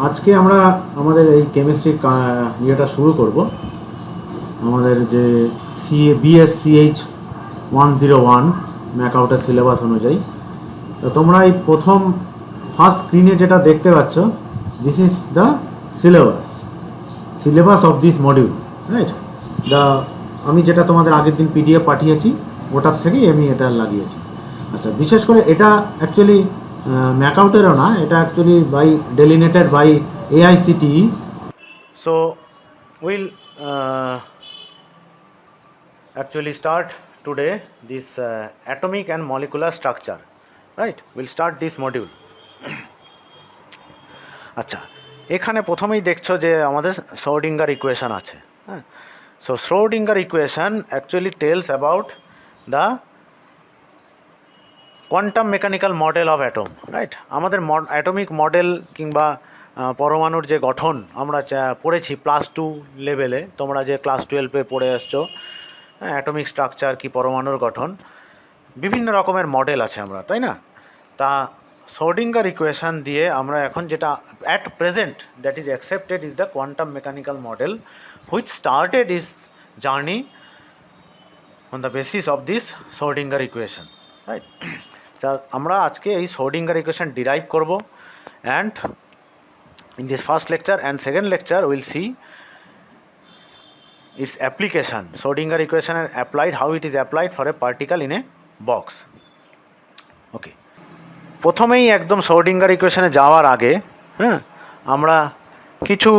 আজকে আমরা আমাদের এই কেমিস্ট্রি ইয়েটা শুরু করব। আমাদের যে BSCH 101 ম্যাকআউটের সিলেবাস অনুযায়ী। তো তোমরা এই প্রথম ফার্স্ট স্ক্রিনে যেটা দেখতে পাচ্ছ, this is the syllabus of this module, right? আমি যেটা তোমাদের আগের দিন PDF পাঠিয়েছি ওটার থেকেই আমি এটা লাগিয়েছি। আচ্ছা, বিশেষ করে এটা অ্যাকচুয়ালি ম্যাকআউটেরও না, এটা actually delineated by AICTE. So we'll actually start today this atomic and molecular structure, right? We'll start this module. আচ্ছা, এখানে প্রথমেই দেখছো যে আমাদের শ্রোডিঙ্গার ইকুয়েশন আছে, হ্যাঁ। So Schrodinger equation actually tells about the quantum mechanical model of atom, right? আমাদের atomic model কিংবা পরমাণুর যে গঠন আমরা পড়েছি +2 লেভেলে, তোমরা যে ক্লাস 12-এ পড়ে আসছো, অ্যাটমিক স্ট্রাকচার কি পরমাণুর গঠন, বিভিন্ন রকমের মডেল আছে আমরা, তাই না? তা শ্রোডিঙ্গার ইকুয়েশন দিয়ে আমরা এখন যেটা at present that is accepted is the quantum mechanical model which started is journey on the basis of this Schrödinger equation, right? আমরা আজকে এই শ্রোডিঙ্গার ইকুয়েশন ডিরাইভ করব, and in this first lecture and second lecture we'll see its application. Schrodinger equation and applied, how it is applied for a particle in a box. Okay, প্রথমেই একদম Schrödinger ইকুয়েশনে যাওয়ার আগে আমরা কিছু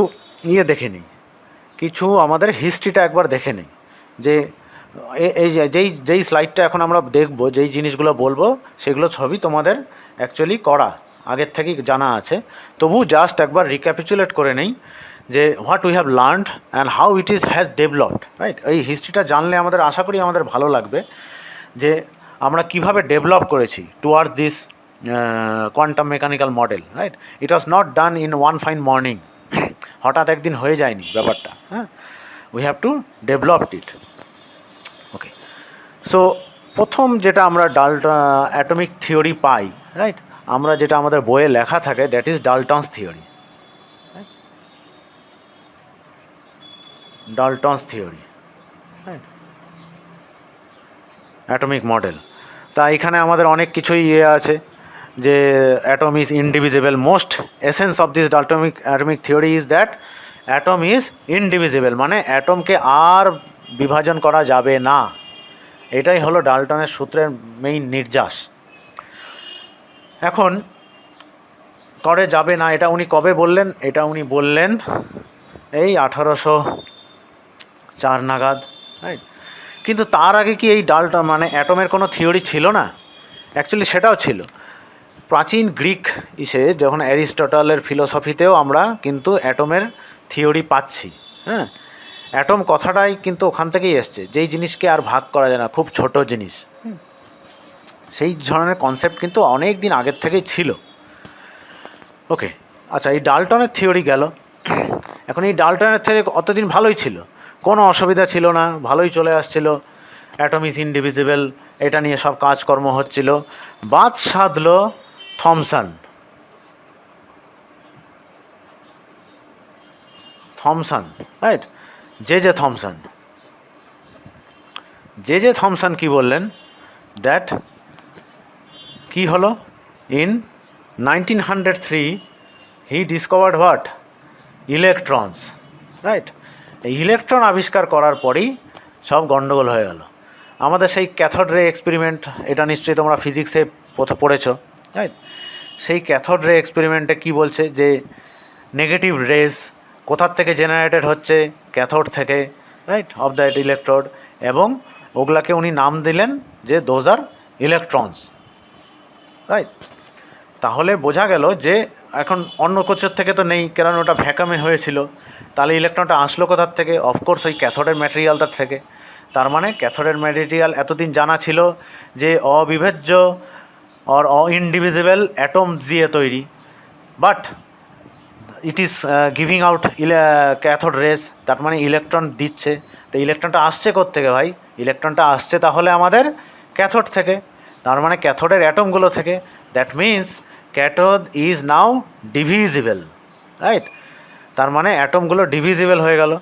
দেখে নিই, কিছু আমাদের হিস্ট্রিটা একবার দেখে নিই। যে এই যেই স্লাইডটা এখন আমরা দেখব, যেই জিনিসগুলো বলবো সেগুলো সবই তোমাদের অ্যাকচুয়ালি করা আগের থেকেই জানা আছে, তবু জাস্ট একবার রিক্যাপিচুলেট করে নেই যে what we have learned and how it has developed, right? এই হিস্ট্রিটা জানলে আমাদের আশা করি আমাদের ভালো লাগবে যে আমরা কিভাবে ডেভেলপ করেছি towards this quantum mechanical model, right? It was not done in one fine morning, হঠাৎ একদিন হয়ে যায়নি ব্যাপারটা, হ্যাঁ। We have to develop it. Okay, so প্রথম যেটা আমরা অ্যাটমিক থিওরি পাই, রাইট? আমরা যেটা আমাদের বইয়ে লেখা থাকে that is Dalton's theory, right? Atomic model. তা এখানে আমাদের অনেক কিছুই আছে যে atom is indivisible. Most essence of this atomic theory is that atom is indivisible, মানে অ্যাটমকে আর বিভাজন করা যাবে না। এটাই হলো ডাল্টনের সূত্রের মেইন নির্যাস। এখন করে যাবে না, এটা উনি কবে বললেন? এটা উনি বললেন এই 1804 নাগাদ, রাইট? কিন্তু তার আগে কি এই মানে অ্যাটমের কোনো থিওরি ছিল না? অ্যাকচুয়ালি সেটাও ছিল। প্রাচীন গ্রিক যখন অ্যারিস্টটলের ফিলোসফিতেও আমরা কিন্তু অ্যাটমের থিওরি পাচ্ছি, হ্যাঁ। অ্যাটম কথাটাই কিন্তু ওখান থেকেই এসছে, যেই জিনিসকে আর ভাগ করা যায় না, খুব ছোট জিনিস, সেই ধরনের কনসেপ্ট কিন্তু অনেক দিন আগের থেকেই ছিল। ওকে, আচ্ছা, এই ডাল্টনের থিওরি গেল। এখন এই ডাল্টনের থিওরি অতদিন ভালোই ছিল, কোনো অসুবিধা ছিল না, ভালোই চলে আসছিল, অ্যাটম ইজ ইনডিভিজিবল, এটা নিয়ে সব কাজকর্ম হচ্ছিল। বাদ সাধলো থমসন, রাইট? জে থমসন কি বললেন? দ্যাট কি হলো? In 1903 he discovered what? Electrons, right? এই ইলেকট্রন আবিষ্কার করার পরই সব গণ্ডগোল হয়ে গেল। আমাদের সেই ক্যাথোড রে এক্সপেরিমেন্ট, এটা নিশ্চয়ই তোমরা ফিজিক্সে পড়েছো, রাইট? সেই ক্যাথোড রে এক্সপেরিমেন্টে কি বলছে যে নেগেটিভ রেজ কোথার থেকে জেনারেটেড হচ্ছে? ক্যাথোড থেকে, রাইট, অফ দ্যাট ইলেকট্রোড, এবং ওগুলাকে উনি নাম দিলেন যে দোজ আর ইলেকট্রনস, রাইট? তাহলে বোঝা গেল যে এখন অন্য কোচের থেকে তো নেই, কারণ ওটা ভ্যাকামে হয়েছিল। তাহলে ইলেকট্রনটা আসলো কোথার থেকে? অফকোর্স ওই ক্যাথোডের ম্যাটেরিয়ালটার থেকে। তার মানে ক্যাথোডের ম্যাটেরিয়াল এতদিন জানা ছিল যে অবিভাজ্য আর ইনডিভিজিবল অ্যাটম দিয়ে তৈরি, but it is giving out cathode race, তার মানে ইলেকট্রন দিচ্ছে। তো ইলেকট্রনটা আসছে কোত্থেকে ভাই? ইলেকট্রনটা আসছে তাহলে আমাদের ক্যাথোড থেকে, তার মানে ক্যাথোডের অ্যাটমগুলো থেকে। That means cathode is now divisible, right? তার মানে অ্যাটমগুলো ডিভিজিবল হয়ে গেল।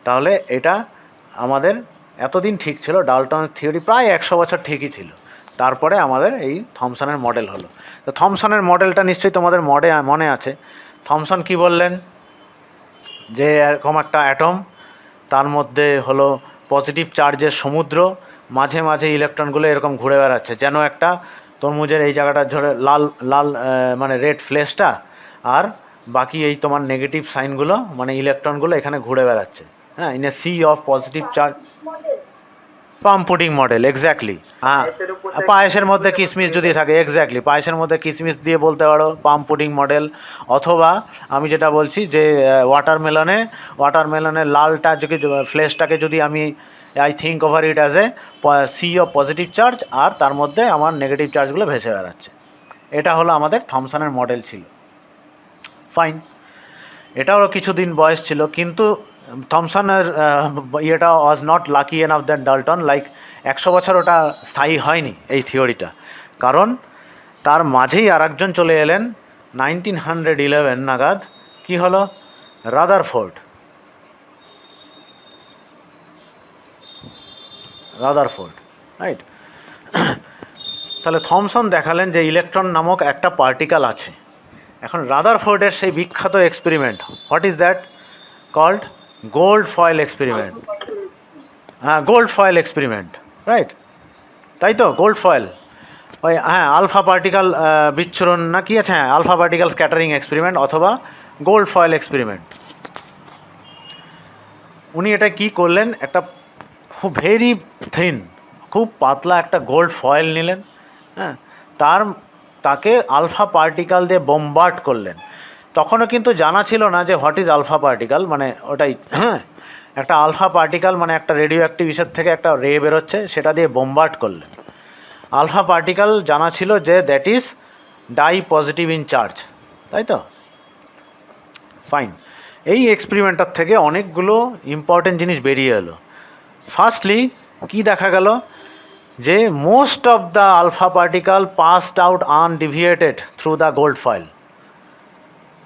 তাহলে এটা আমাদের এতদিন ঠিক ছিল, ডাল্টনের থিওরি প্রায় 100 বছর ঠিকই ছিল। তারপরে আমাদের এই থমসনের মডেল হলো। তো থমসনের মডেলটা নিশ্চয়ই তোমাদের মনে আছে। থমসন কি বললেন, যে এরকম একটা অ্যাটম, তার মধ্যে হলো পজিটিভ চার্জের সমুদ্র, মাঝে মাঝে ইলেকট্রনগুলো এরকম ঘুরে বেড়াচ্ছে, যেন একটা তরমুজের এই জায়গাটা ধরে লাল লাল মানে রেড ফ্লেশটা, আর বাকি এই তোমার নেগেটিভ সাইনগুলো মানে ইলেকট্রনগুলো এখানে ঘুরে বেড়াচ্ছে, হ্যাঁ, in a sea of positive charge. Plum pudding model, exactly. হ্যাঁ, পায়েসের মধ্যে কিশমিশ যদি থাকে, এক্স্যাক্টলি, পায়েসের মধ্যে কিশমিশ দিয়ে বলতে পারো পাম পুডিং মডেল। অথবা আমি যেটা বলছি যে ওয়াটারমেলনের লালটা যদি ফ্লেশটাকে যদি আমি I think over it as a sea of positive charge, আর তার মধ্যে আমার নেগেটিভ চার্জগুলো ভেসে বেড়াচ্ছে। এটা হলো আমাদের থমসনের মডেল ছিল। ফাইন, এটাও কিছুদিন বয়স ছিল, কিন্তু থমসনের ইয়েটা was not lucky enough than Dalton, like 100 বছর ওটা স্থায়ী হয়নি এই থিওরিটা। কারণ তার মাঝেই আর একজন চলে এলেন 1911 নাগাদ। কি হলো? Rutherford, right? তাহলে থমসন দেখালেন যে ইলেকট্রন নামক একটা পার্টিকেল আছে। এখন রাদারফোর্ডের সেই বিখ্যাত experiment, what is that called? Gold foil experiment. হ্যাঁ, গোল্ড ফয়েল এক্সপেরিমেন্ট, রাইট? তাই তো, গোল্ড ফয়েল, ওই হ্যাঁ আলফা পার্টিকেল বিচ্ছুরণ না কি আছে, হ্যাঁ আলফা পার্টিকেল স্ক্যাটারিং এক্সপেরিমেন্ট অথবা গোল্ড ফয়েল এক্সপেরিমেন্ট। উনি এটা কি করলেন, একটা খুব ভেরি থিন, খুব পাতলা একটা গোল্ড ফয়েল নিলেন, হ্যাঁ, তাকে আলফা পার্টিকেল দিয়ে বোমবার্ড করলেন। তখনও কিন্তু জানা ছিল না যে হোয়াট ইজ আলফা পার্টিকেল, মানে ওটাই, হ্যাঁ, একটা আলফা পার্টিকেল মানে একটা রেডিও অ্যাক্টিভ ইসের থেকে একটা রে বেরোচ্ছে, সেটা দিয়ে বোমবার্ড করলেন। আলফা পার্টিকেল জানা ছিল যে that is dipositive in charge, তাই তো? ফাইন, এই এক্সপেরিমেন্টার থেকে অনেকগুলো ইম্পর্টেন্ট জিনিস বেরিয়ে এলো। ফার্স্টলি কি দেখা গেল, যে most of the alpha particle passed out undeviated through the gold foil.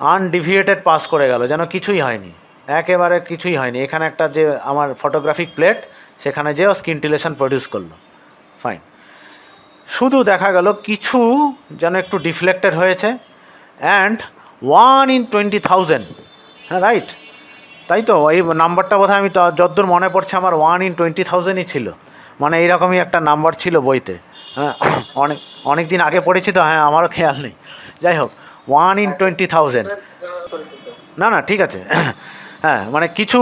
Undeviated pass করে গেল, যেন কিছুই হয়নি, একেবারে কিছুই হয়নি। এখানে একটা যে আমার ফটোগ্রাফিক প্লেট, সেখানে যেও স্কিনটিলেশন প্রডিউস করলো। ফাইন, শুধু দেখা গেল কিছু যেন একটু ডিফ্লেক্টেড হয়েছে, অ্যান্ড 1 in 20,000, হ্যাঁ রাইট, তাই তো? এই নাম্বারটা বোধহয় আমি যতদূর মনে পড়ছে আমার 1 in 20,000ই ছিল, মানে এইরকমই একটা নাম্বার ছিল বইতে। হ্যাঁ, অনেক দিন আগে পড়েছি তো, হ্যাঁ আমারও খেয়াল নেই। যাই হোক, 1 in 20,000, না ঠিক আছে। হ্যাঁ, মানে কিছু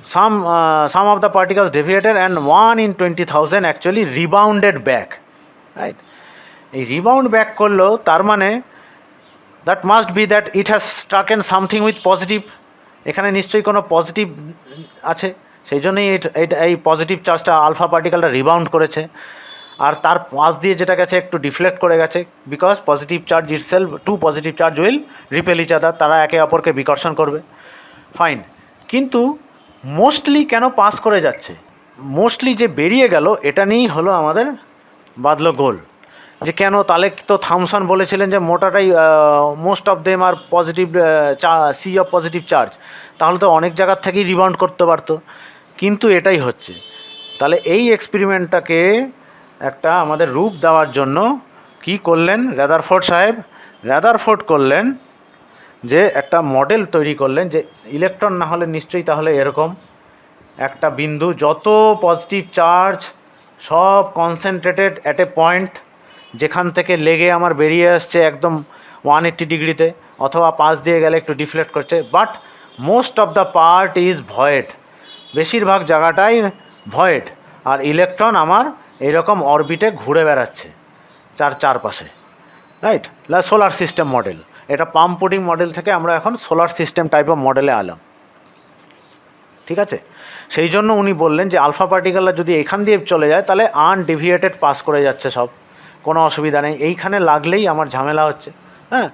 some of the particles deviated and 1 in 20,000 actually rebounded back, right? এই রিবাউন্ড ব্যাক করলো, তার মানে that must be that it has strucken something with positive. এখানে নিশ্চয়ই কোনো পজিটিভ আছে, সেই জন্যই এই পজিটিভ চার্জটা আলফা পার্টিকেলটা রিবাউন্ড করেছে, আর তার পাশ দিয়ে যেটা গেছে একটু ডিফ্লেক্ট করে গেছে, because positive charge itself, two positive charge will repel each other, তারা একে অপরকে বিকর্ষণ করবে। ফাইন, কিন্তু মোস্টলি কেন পাস করে যাচ্ছে, মোস্টলি যে বেরিয়ে গেল, এটা নিয়েই হলো আমাদের বাদলো গোল। যে কেন, তাহলে তো থমসন বলেছিলেন যে মোটাটাই most of them are positive, sea of positive charge, তাহলে তো অনেক জায়গার থেকেই রিবাউন্ড করতে পারতো, কিন্তু এটাই হচ্ছে। তাহলে এই এক্সপেরিমেন্টটাকে একটা আমাদের রূপ দেওয়ার জন্য কি করলেন রাদারফোর্ড সাহেব? রাদারফোর্ড করলেন যে একটা মডেল তৈরি করলেন, যে ইলেকট্রন না হলে নিশ্চয়ই তাহলে এরকম একটা বিন্দু, যত পজিটিভ চার্জ সব কনসেন্ট্রেটেড অ্যাট এ পয়েন্ট, যেখান থেকে লেগে আমার বেরিয়ে আসছে একদম 180 ডিগ্রিতে, অথবা পাশ দিয়ে গেলে একটু ডিফ্লেক্ট করছে, but most of the part is void, বেশিরভাগ জায়গাটাই ভয়েড, আর ইলেকট্রন আমার এইরকম অরবিটে ঘুরে বেড়াচ্ছে চারপাশে, রাইট? সোলার সিস্টেম মডেল, এটা পাম পুডিং মডেল থেকে আমরা এখন সোলার সিস্টেম টাইপ অফ মডেলে আলাম, ঠিক আছে? সেই জন্য উনি বললেন যে আলফা পার্টিকেলরা যদি এখান দিয়ে চলে যায়, তাহলে আনডিভিয়েটেড পাস করে যাচ্ছে সব, কোনো অসুবিধা নেই, এইখানে লাগলেই আমার ঝামেলা হচ্ছে, হ্যাঁ।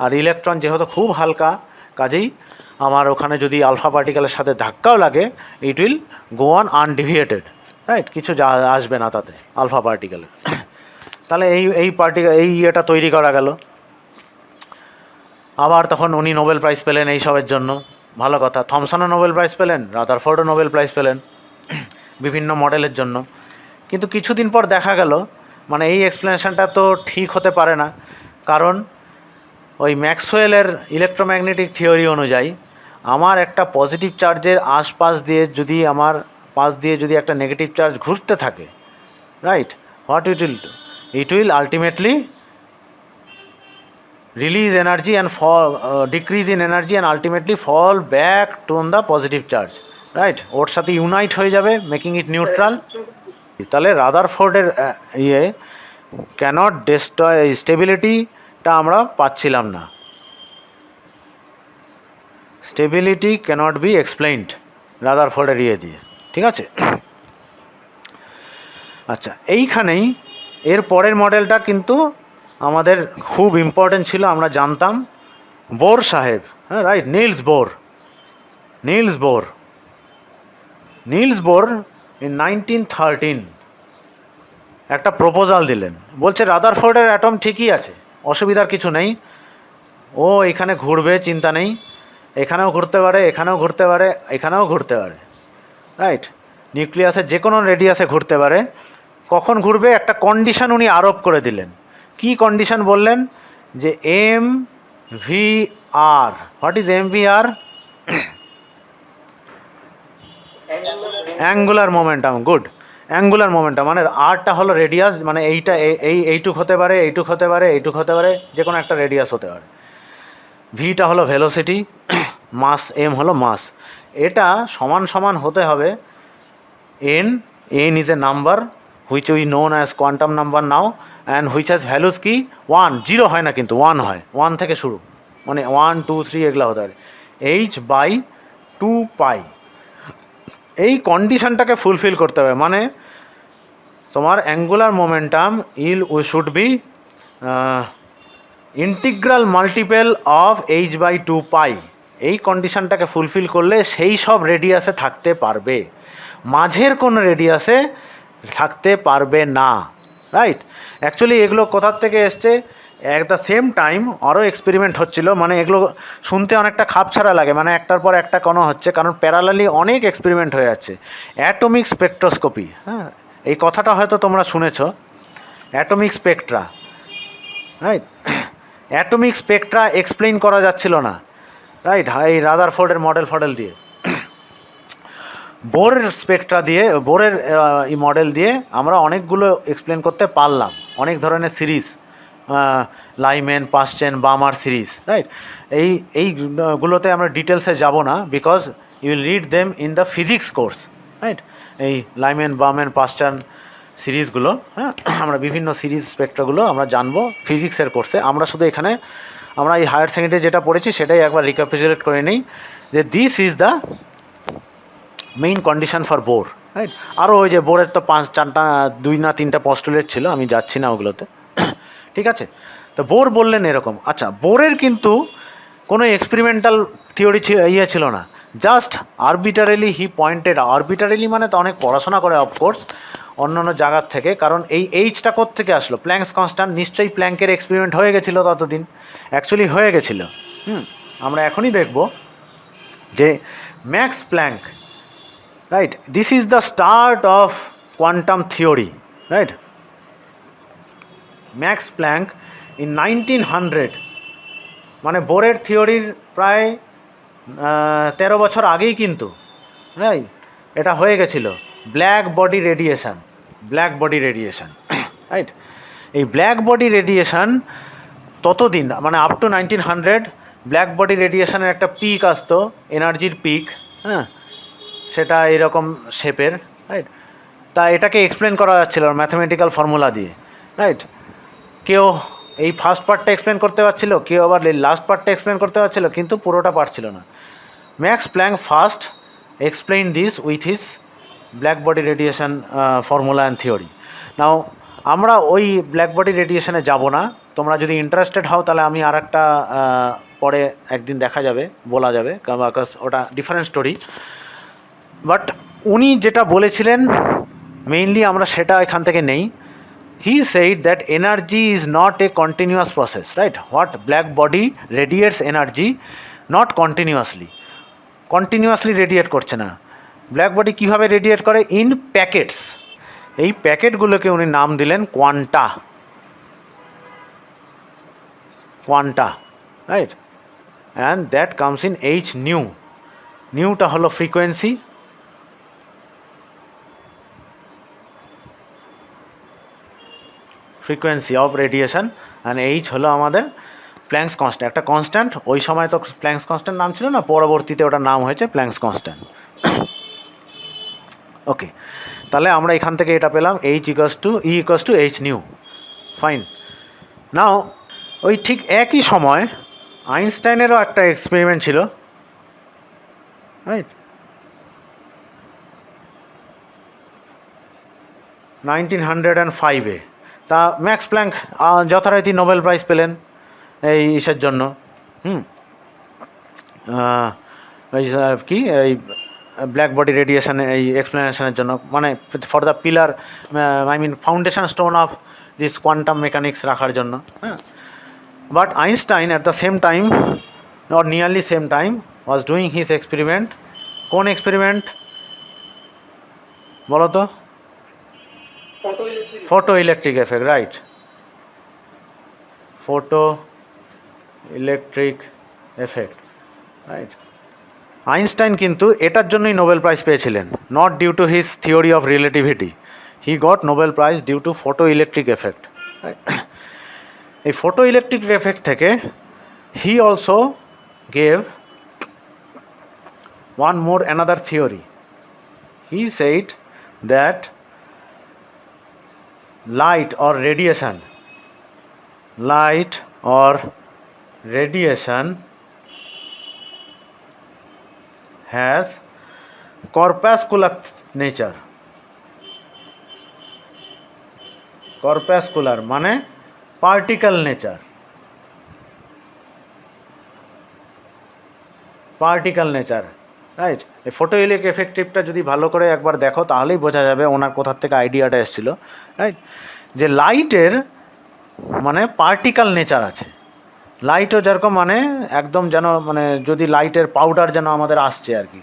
আর ইলেকট্রন যেহেতু খুব হালকা, কাজেই আমার ওখানে যদি আলফা পার্টিকেলের সাথে ধাক্কাও লাগে, it will go on undeviated, right? কিছু আসবে না তাতে আলফা পার্টিকেলের। তাহলে এই এটা তৈরি করা গেল। আবার তখন উনি নোবেল প্রাইজ পেলেন এইসবের জন্য, ভালো কথা। থমসনও নোবেল প্রাইজ পেলেন, রাদারফোর্ডও নোবেল প্রাইজ পেলেন বিভিন্ন মডেলের জন্য। কিন্তু কিছুদিন পর দেখা গেল মানে এই এক্সপ্লেনেশনটা তো ঠিক হতে পারে না, কারণ ওই ম্যাক্সওয়েলের ইলেকট্রোম্যাগনেটিক থিওরি অনুযায়ী আমার একটা পজিটিভ চার্জের আশপাশ দিয়ে যদি আমার পাশ দিয়ে যদি একটা নেগেটিভ চার্জ ঘুরতে থাকে, right, what it will ultimately release energy and decrease in energy and ultimately fall back to on the positive charge, right, ওর সাথে ইউনাইট হয়ে যাবে মেকিং ইট নিউট্রাল। তাহলে রাদারফোর্ডের ক্যানট ডিস্ট্রয় স্টেবিলিটিটা আমরা পাচ্ছিলাম না, স্টেবিলিটি ক্যানট বি এক্সপ্লেইনড রাদারফোর্ডের দিয়ে, ঠিক আছে। আচ্ছা, এইখানেই এর পরের মডেলটা কিন্তু আমাদের খুব ইম্পর্টেন্ট ছিল, আমরা জানতাম, বোর সাহেব, হ্যাঁ রাইট, নিলস বোর ইন 1913 একটা প্রপোজাল দিলেন, বলছে রাদারফোর্ডের অ্যাটম ঠিকই আছে, অসুবিধার কিছু নেই, ও এখানে ঘুরবে, চিন্তা নেই, এখানেও ঘুরতে পারে, এখানেও ঘুরতে পারে, এখানেও ঘুরতে পারে, রাইট, নিউক্লিয়াসের যে কোনো রেডিয়াসে ঘুরতে পারে। কখন ঘুরবে একটা কন্ডিশন উনি আরোপ করে দিলেন। কি কন্ডিশন বললেন? যে M V R, what is M V R? Angular momentum, good, angular momentum, মানে আরটা হলো রেডিয়াস, মানে এইটা এইটুক হতে পারে, এইটুক হতে পারে, এইটুক হতে পারে, যে কোনো একটা রেডিয়াস হতে পারে। ভিটা হলো ভেলোসিটি, মাস এম হলো মাস। এটা সমান সমান হতে হবে N is a number which we known as quantum number now and which has values কি 1, 0 হয় না কিন্তু 1 হয়, 1 থেকে শুরু, মানে 1 2 3 এগুলো হতে পারে, h/2π। এই কন্ডিশনটাকে ফুলফিল করতে হবে, মানে তোমার angular momentum should be integral multiple of h/2π। এই কন্ডিশনটাকে ফুলফিল করলে সেই সব রেডিয়াসে থাকতে পারবে, মাঝের কোনো রেডিয়াসে থাকতে পারবে না, রাইট। অ্যাকচুয়ালি এগুলো কোথার থেকে এসছে? অ্যাট দ্য সেম টাইম আরও এক্সপেরিমেন্ট হচ্ছিল, মানে এগুলো শুনতে অনেকটা খাপছাড়া লাগে, মানে একটার পর একটা কোনো হচ্ছে, কারণ প্যারালালি অনেক এক্সপেরিমেন্ট হয়ে যাচ্ছে। অ্যাটমিক স্পেকট্রোস্কোপি, হ্যাঁ, এই কথাটা হয়তো তোমরা শুনেছ, atomic Spectra, right. Atomic Spectra explain করা যাচ্ছিল না, রাইট, এই রাদারফোর্ডের মডেল দিয়ে, বোরের স্পেকট্রা দিয়ে, বোরের এই মডেল দিয়ে আমরা অনেকগুলো এক্সপ্লেন করতে পারলাম, অনেক ধরনের series, Lyman, Paschen, Balmer series, right. এইগুলোতে আমরা ডিটেলসে যাব না, because you will read them in the physics course, right. এই লাইম্যান, বামেন, পাশ্চান সিরিজগুলো, হ্যাঁ, আমরা বিভিন্ন সিরিজ স্পেকট্রাগুলো আমরা জানবো ফিজিক্সের কোর্সে। আমরা শুধু এখানে আমরা এই হায়ার সেকেন্ডারি যেটা পড়েছি সেটাই একবার রিক্যাপিচুলেট করে নিই, যে this is the main condition for Bohr, right. আরও ওই যে বোরের তো 2 না 3টা পস্টুলেট ছিল, আমি যাচ্ছি না ওগুলোতে, ঠিক আছে। তো বোর বললেন এরকম। আচ্ছা, বোরের কিন্তু কোনো এক্সপেরিমেন্টাল থিওরি ছিল না, জাস্ট আরবিটারিলি হি পয়েন্টেড, আরবিটারিলি মানে তো অনেক পড়াশোনা করে অফকোর্স অন্য জায়গার থেকে, কারণ এই এইচটা কোত্থেকে আসলো? প্ল্যাঙ্কস কনস্ট্যান্ট, নিশ্চয়ই প্ল্যাঙ্কের এক্সপেরিমেন্ট হয়ে গেছিলো ততদিন, অ্যাকচুয়ালি হয়ে গেছিলো। আমরা এখনই দেখব যে Max Planck, right, this is the start of quantum theory, right. Max Planck in 1900, মানে বোরের থিওরির প্রায় 13 বছর আগেই কিন্তু, রাইট, এটা হয়ে গেছিল। Black body radiation, right. এই ব্ল্যাক বডি রেডিয়েশন ততদিন, মানে আপ টু 1900 ব্ল্যাক বডি রেডিয়েশনের একটা পিক আসতো, এনার্জির পিক, হ্যাঁ, সেটা এরকম শেপের, রাইট। তা এটাকে এক্সপ্লেন করা যাচ্ছিল ম্যাথমেটিক্যাল ফর্মুলা দিয়ে, রাইট। কেউ এই ফার্স্ট পার্টটা এক্সপ্লেন করতে পারছিল, কেউ আবার লাস্ট পার্টটা এক্সপ্লেন করতে পারছিল, কিন্তু পুরোটা পারছিল না। Max Planck first explain this with his black body radiation formula and theory. Now আমরা ওই ব্ল্যাক বডি রেডিয়েশনে যাব না, তোমরা যদি ইন্টারেস্টেড হও তাহলে আমি আর একটা পরে একদিন দেখা যাবে, বলা যাবে, বিকজ ওটা ডিফারেন্ট স্টোরি। বাট উনি যেটা বলেছিলেন মেইনলি আমরা সেটা এখান থেকে নেই। he said that energy is not a continuous process, right? What black body radiates energy not continuously, continuously radiate করছে না। ব্ল্যাক বডি কীভাবে রেডিয়েট করে? In packets. এই প্যাকেটগুলোকে উনি নাম দিলেন quanta, quanta, right? And that comes in h nu. নিউটা হলো frequency, frequency of radiation, and h হলো আমাদের প্ল্যাঙ্কস কনস্ট্যান্ট, একটা কনস্ট্যান্ট। ওই সময় তো প্ল্যাঙ্কস কনস্ট্যান্ট নাম ছিল না, পরবর্তীতে ওটার নাম হয়েছে প্ল্যাঙ্কস কনস্ট্যান্ট। ওকে, তাহলে আমরা এখান থেকে এটা পেলাম h equals to E equals to h nu. Fine. Now ওই ঠিক একই সময় আইনস্টাইনেরও একটা এক্সপেরিমেন্ট ছিল, রাইট? 1905-এ তা ম্যাক্স প্ল্যাঙ্ক যথারীতি নোবেল প্রাইজ পেলেন এই ইসের জন্য, এই কি এই ব্ল্যাক বডি রেডিয়েশন এই এক্সপ্লেনেশনের জন্য, মানে for the pillar, I mean foundation stone of this quantum mechanics রাখার জন্য। হ্যাঁ, but Einstein at the same time or nearly same time was doing his experiment. কোন এক্সপেরিমেন্ট বলো তো? Photoelectric effect, right? Photoelectric effect, right? Einstein কিন্তু এটার জন্যই Nobel prize পেয়েছিলেন, not due to his theory of relativity. He got Nobel prize due to photoelectric effect. এই photoelectric effect থেকে he also gave one more another theory. He said that light or radiation has corpuscular nature. Corpuscular মানে particle nature, particle nature, right? এই photo electric এফেক্টিভটা যদি ভালো করে একবার দেখো তাহলেই বোঝা যাবে ওনার কোথার থেকে আইডিয়াটা এসেছিলো, রাইট? যে লাইটের মানে পার্টিকেল নেচার আছে। লাইটও যেরকম মানে একদম যেন মানে যদি লাইটের পাউডার যেন আমাদের আসছে আর কি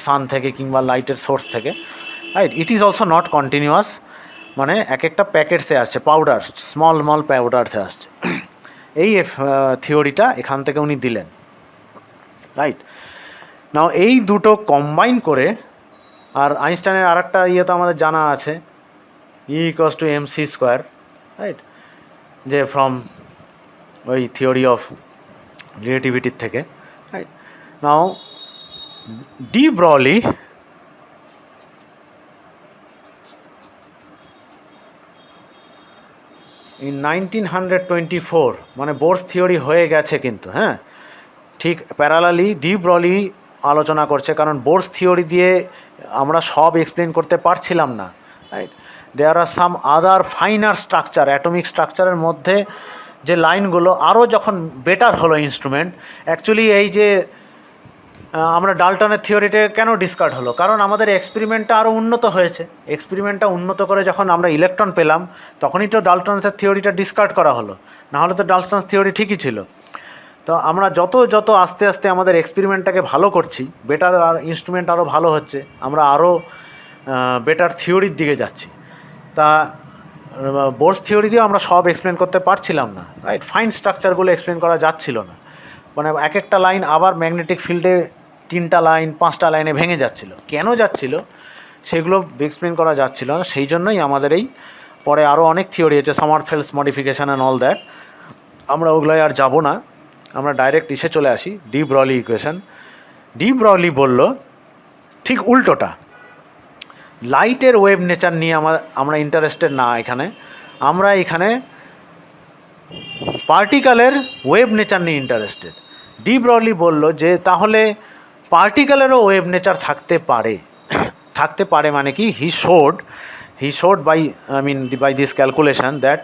সান থেকে কিংবা লাইটের সোর্স থেকে, right? It is also not continuous, মানে এক একটা প্যাকেটসে আসছে, পাউডার, স্মল স্মল পাউডারসে আসছে। এই থিওরিটা এখান থেকে উনি দিলেন, রাইট? নাও এই দুটো কম্বাইন করে, আর আইনস্টাইনের আর একটা ইয়ে তো আমাদের জানা আছে, E equals to M C square, right? যে ফ্রম ওই থিওরি অফ রিলেটিভিটির থেকে, right? Now de Broglie in 1924, মানে বোরস থিওরি হয়ে গেছে কিন্তু, হ্যাঁ, ঠিক প্যারালালি ডি ব্রলি আলোচনা করছে, কারণ বোরস থিওরি দিয়ে আমরা সব এক্সপ্লেন করতে পারছিলাম না, রাইট? দেয়ার আর সাম আদার ফাইনার স্ট্রাকচার, অ্যাটমিক স্ট্রাকচারের মধ্যে যে লাইনগুলো আরও যখন বেটার হলো ইনস্ট্রুমেন্ট, অ্যাকচুয়ালি এই যে আমরা ডাল্টনের থিওরিটা কেন ডিসকার্ড হলো, কারণ আমাদের এক্সপেরিমেন্টটা আরও উন্নত হয়েছে। এক্সপেরিমেন্টটা উন্নত করে যখন আমরা ইলেকট্রন পেলাম তখনই তো ডাল্টনসের থিওরিটা ডিসকার্ড করা হলো, নাহলে তো ডাল্টনস থিওরি ঠিকই ছিল। তো আমরা যত যত আস্তে আস্তে আমাদের এক্সপেরিমেন্টটাকে ভালো করছি, বেটার আর ইনস্ট্রুমেন্ট আরও ভালো হচ্ছে, আমরা আরও বেটার থিওরির দিকে যাচ্ছি। তা বোরস থিওরি দিয়েও আমরা সব এক্সপ্লেন করতে পারছিলাম না, রাইট? ফাইন স্ট্রাকচারগুলো এক্সপ্লেন করা যাচ্ছিল না, মানে এক একটা লাইন আবার ম্যাগনেটিক ফিল্ডে 3টা লাইন 5টা লাইনে ভেঙে যাচ্ছিল। কেন যাচ্ছিল সেগুলো এক্সপ্লেন করা যাচ্ছিল না, সেই জন্যই আমাদের এই পরে আরও অনেক থিওরি আছে, সামারফেল্ডস মডিফিকেশান অ্যান্ড অল দ্যাট, আমরা ওগুলোয় আর যাব না, আমরা ডাইরেক্ট ইসে চলে আসি ডি ব্রলি ইকুয়েশন। ডি ব্রলি বলল ঠিক উল্টোটা, লাইটের ওয়েভ নেচার নিয়ে আমরা ইন্টারেস্টেড না এখানে, আমরা এখানে পার্টিকেলের ওয়েভ নেচার নিয়ে ইন্টারেস্টেড। ডি ব্রলি বলল যে তাহলে পার্টিকেলেরও ওয়েভ নেচার থাকতে পারে। থাকতে পারে মানে কি, he showed by this calculation that